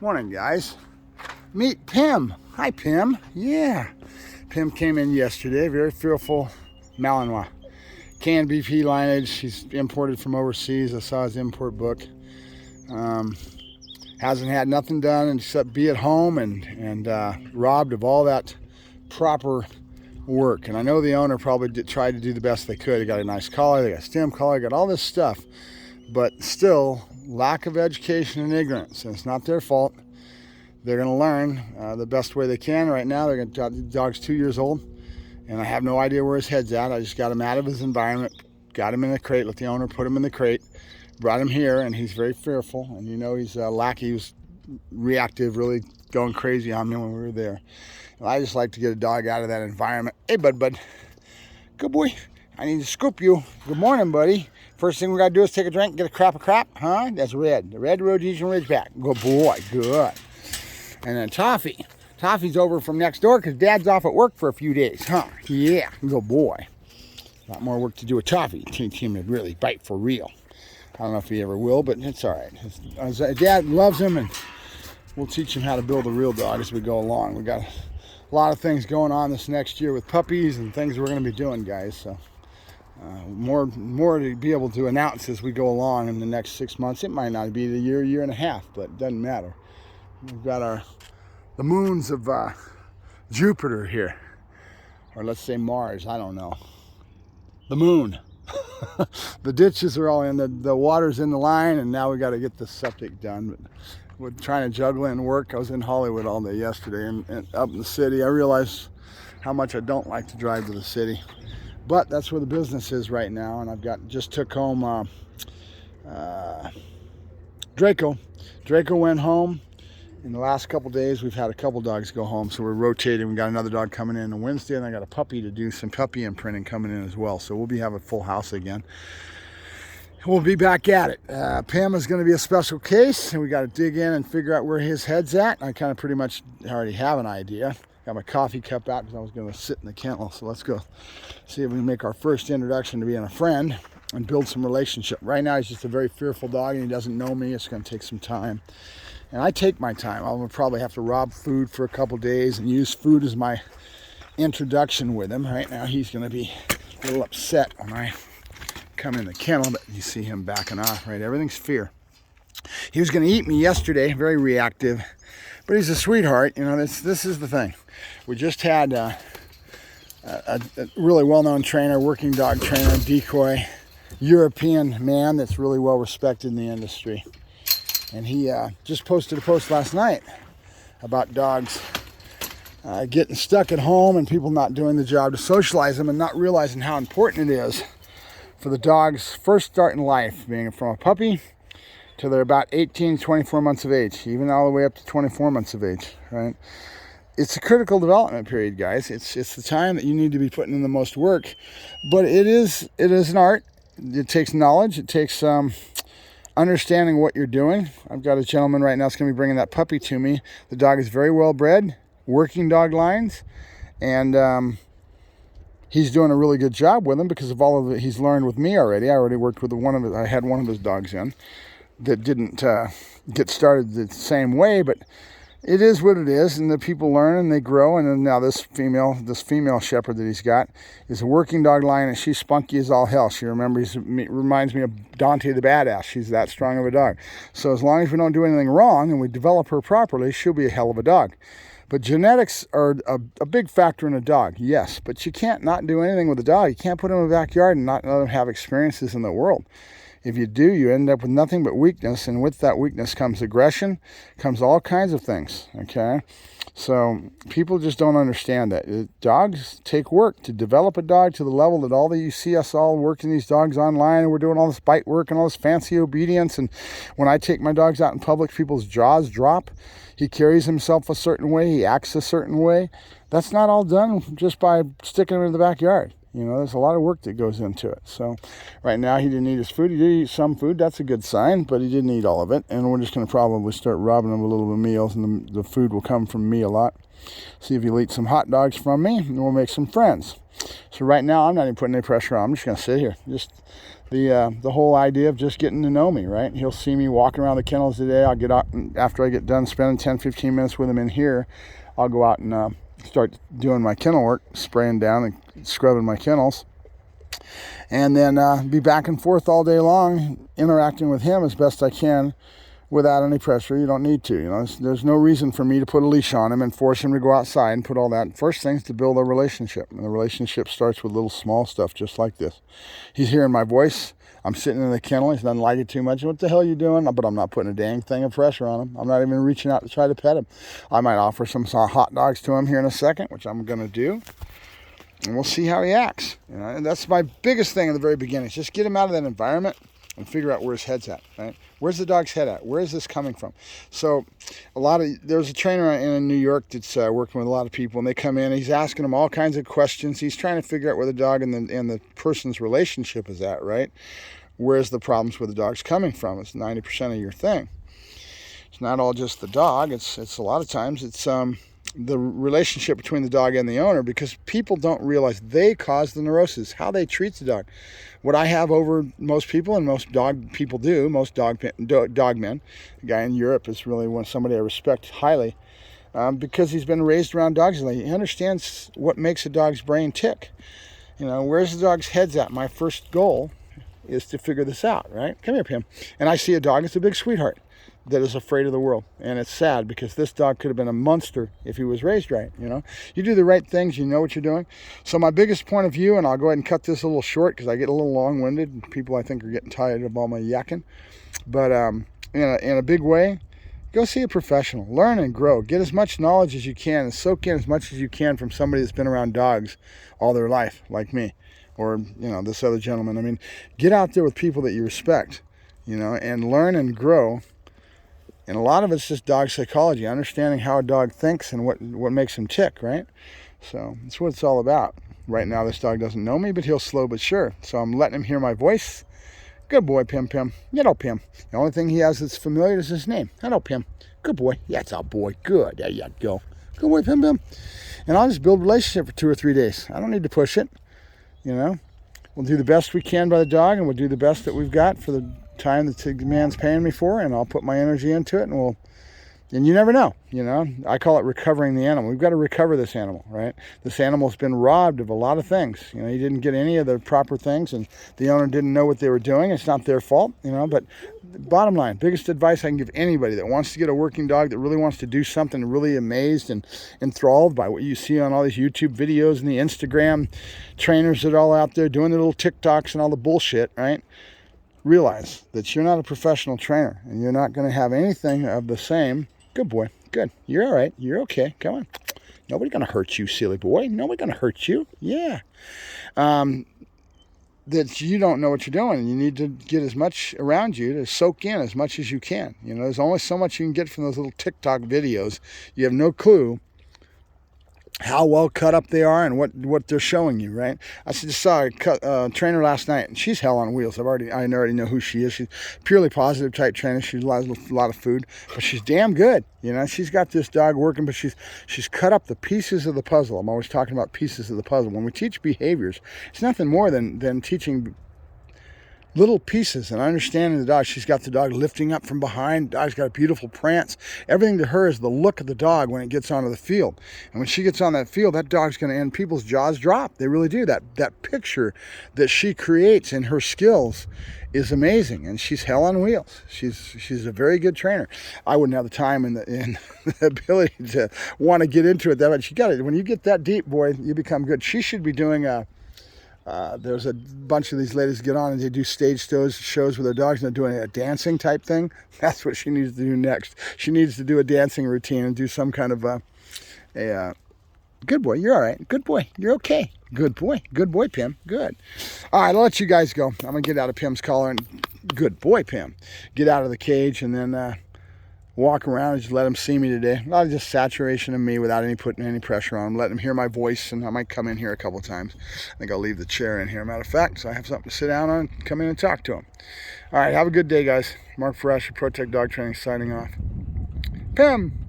Morning, guys. Meet Pim. Hi, Pim. Yeah. Pim came in yesterday. Very fearful Malinois. Canned BP lineage. He's imported from overseas. I saw his import book. Hasn't had nothing done except be at home and robbed of all that proper work. And I know the owner probably tried to do the best they could. They got a nice collar. They got a stem collar. They got all this stuff. But still, lack of education and ignorance. And it's not their fault. They're going to learn the best way they can. Right now, the dog's 2 years old, and I have no idea where his head's at. I just got him out of his environment, got him in a crate, let the owner put him in the crate, brought him here, and he's very fearful. And you know he's lackey. He was reactive, really going crazy on me when we were there. And I just like to get a dog out of that environment. Hey, bud. Good boy. I need to scoop you. Good morning, buddy. First thing we got to do is take a drink, get a crap of crap. Huh? That's Red. The Red Rhodesian Ridgeback. Good boy. Good. And then Toffee. Toffee's over from next door because Dad's off at work for a few days. Huh? Yeah. Good boy. A lot more work to do with Toffee. Teach him to really bite for real. I don't know if he ever will, but it's all right. His dad loves him, and we'll teach him how to build a real dog as we go along. We got a lot of things going on this next year with puppies and things we're going to be doing, guys. So more to be able to announce as we go along in the next 6 months. It might not be the year and a half, but it doesn't matter. We've got the moons of Jupiter here, or let's say Mars. I don't know. The moon. The ditches are all in. The water's in the line, and now we got to get the septic done. But we're trying to juggle in work. I was in Hollywood all day yesterday, and up in the city, I realized how much I don't like to drive to the city. But that's where the business is right now, and just took home Draco. Draco went home. In the last couple days, we've had a couple dogs go home, so we're rotating. We got another dog coming in on Wednesday, and I got a puppy to do some puppy imprinting coming in as well. So we'll be having a full house again. We'll be back at it. Pim is going to be a special case, and we got to dig in and figure out where his head's at. I kind of pretty much already have an idea. Got my coffee cup out because I was going to sit in the kennel. So let's go see if we can make our first introduction to being a friend and build some relationship. Right now, he's just a very fearful dog, and he doesn't know me. It's going to take some time. And I take my time. I'll probably have to rob food for a couple days and use food as my introduction with him. Right now, he's going to be a little upset when I come in the kennel, but you see him backing off, right? Everything's fear. He was going to eat me yesterday, very reactive, but he's a sweetheart. You know, this is the thing. We just had a really well-known trainer, working dog trainer, decoy, European man that's really well respected in the industry. And he just posted a post last night about dogs getting stuck at home and people not doing the job to socialize them and not realizing how important it is for the dog's first start in life, being from a puppy till they're about 18, 24 months of age, even all the way up to 24 months of age, right? It's a critical development period, guys. It's the time that you need to be putting in the most work, but it is an art. It takes knowledge. It takes understanding what you're doing. I've got a gentleman right now that's going to be bringing that puppy to me. The dog is very well bred, working dog lines, and he's doing a really good job with him because of all of it he's learned with me already. I already worked with I had one of his dogs in that didn't get started the same way, but it is what it is, and the people learn and they grow. And then now this female shepherd that he's got is a working dog line, and she's spunky as all hell. She reminds me of Dante the Badass. She's that strong of a dog. So as long as we don't do anything wrong and we develop her properly, she'll be a hell of a dog. But genetics are a big factor in a dog, yes. But you can't not do anything with a dog. You can't put him in the backyard and not let him have experiences in the world. If you do, you end up with nothing but weakness, and with that weakness comes aggression, comes all kinds of things, okay? So people just don't understand that. Dogs take work to develop a dog to the level that you see us all working these dogs online, and we're doing all this bite work and all this fancy obedience, and when I take my dogs out in public, people's jaws drop. He carries himself a certain way, he acts a certain way. That's not all done just by sticking him in the backyard. You know, there's a lot of work that goes into it. So right now he didn't eat his food. He did eat some food. That's a good sign, but he didn't eat all of it. And we're just going to probably start robbing him a little bit of meals, and the food will come from me a lot. See if he'll eat some hot dogs from me, and we'll make some friends. So right now I'm not even putting any pressure on. I'm just going to sit here. Just the whole idea of just getting to know me, right? He'll see me walking around the kennels today. I'll get out, after I get done spending 10-15 minutes with him in here, I'll go out and start doing my kennel work, spraying down and scrubbing my kennels, and then be back and forth all day long, interacting with him as best I can without any pressure. You don't need to. You know, there's no reason for me to put a leash on him and force him to go outside and put all that. First thing is to build a relationship, and the relationship starts with little small stuff just like this. He's hearing my voice. I'm sitting in the kennel. He doesn't like it too much. What the hell are you doing? But I'm not putting a dang thing of pressure on him. I'm not even reaching out to try to pet him. I might offer some hot dogs to him here in a second, which I'm going to do. And we'll see how he acts. You know, and that's my biggest thing in the very beginning. Is just get him out of that environment and figure out where his head's at, right? Where's the dog's head at? Where is this coming from? So there's a trainer in New York that's working with a lot of people, and they come in, he's asking them all kinds of questions. He's trying to figure out where the dog and the person's relationship is at, right? Where's the problems with the dog's coming from? It's 90% of your thing. It's not all just the dog. It's a lot of times it's the relationship between the dog and the owner, because people don't realize they cause the neurosis, how they treat the dog. What I have over most people, and most dog people do, most dog men, a guy in Europe is really somebody I respect highly, because he's been raised around dogs. He understands what makes a dog's brain tick. You know, where's the dog's head's at? My first goal is to figure this out, right? Come here, Pim. And I see a dog, it's a big sweetheart that is afraid of the world. And it's sad, because this dog could have been a monster if he was raised right, you know? You do the right things, you know what you're doing. So my biggest point of view, and I'll go ahead and cut this a little short because I get a little long-winded and people I think are getting tired of all my yakking. But in a big way, go see a professional. Learn and grow. Get as much knowledge as you can and soak in as much as you can from somebody that's been around dogs all their life, like me, or, you know, this other gentleman. I mean, get out there with people that you respect, you know, and learn and grow. And a lot of it's just dog psychology, understanding how a dog thinks and what makes him tick, right? So that's what it's all about. Right now, this dog doesn't know me, but he'll slow but sure. So I'm letting him hear my voice. Good boy, Pim Pim. Hello, Pim. The only thing he has that's familiar is his name. Hello, Pim. Good boy. That's our boy. Good. There you go. Good boy, Pim Pim. And I'll just build a relationship for 2 or 3 days. I don't need to push it, you know. We'll do the best we can by the dog, and we'll do the best that we've got for the time that the man's paying me for, and I'll put my energy into it, and you never know, you know. I call it recovering the animal. We've got to recover this animal, right? This animal's been robbed of a lot of things. You know, he didn't get any of the proper things, and the owner didn't know what they were doing. It's not their fault, you know, but bottom line, biggest advice I can give anybody that wants to get a working dog, that really wants to do something, really amazed and enthralled by what you see on all these YouTube videos and the Instagram trainers that are all out there doing their little TikToks and all the bullshit, right? Realize that you're not a professional trainer, and you're not going to have anything of the same. Good boy. Good. You're all right. You're okay. Come on. Nobody's going to hurt you, silly boy. Nobody's going to hurt you. Yeah. That you don't know what you're doing, and you need to get as much around you to soak in as much as you can. You know, there's only so much you can get from those little TikTok videos. You have no clue how well cut up they are and what they're showing you, right? I just saw a trainer last night, and she's hell on wheels. I already know who she is. She's purely positive type trainer. She loves a lot of food, but she's damn good. You know, she's got this dog working, but she's cut up the pieces of the puzzle. I'm always talking about pieces of the puzzle. When we teach behaviors, it's nothing more than teaching little pieces and understanding the dog. She's got the dog lifting up from behind. The dog's got a beautiful prance. Everything to her is the look of the dog when it gets onto the field. And when she gets on that field, that dog's going to end. People's jaws drop. They really do. That picture that she creates in her skills is amazing. And she's hell on wheels. She's a very good trainer. I wouldn't have the time and the ability to want to get into it that much. You got it. When you get that deep, boy, you become good. She should be doing there's a bunch of these ladies get on and they do stage shows with their dogs, and they're doing a dancing type thing. That's what she needs to do next. She needs to do a dancing routine and do some kind of good boy, you're all right. Good boy, you're okay. Good boy, Pim. Good. All right, I'll let you guys go. I'm gonna get out of Pim's collar, and good boy, Pim. Get out of the cage and then walk around and just let him see me today. A lot of just saturation of me without putting any pressure on him. Let him hear my voice, and I might come in here a couple times. I think I'll leave the chair in here. Matter of fact, so I have something to sit down on and come in and talk to him. All right, have a good day, guys. Mark Ferrasci, Protect Dog Training, signing off. Pim!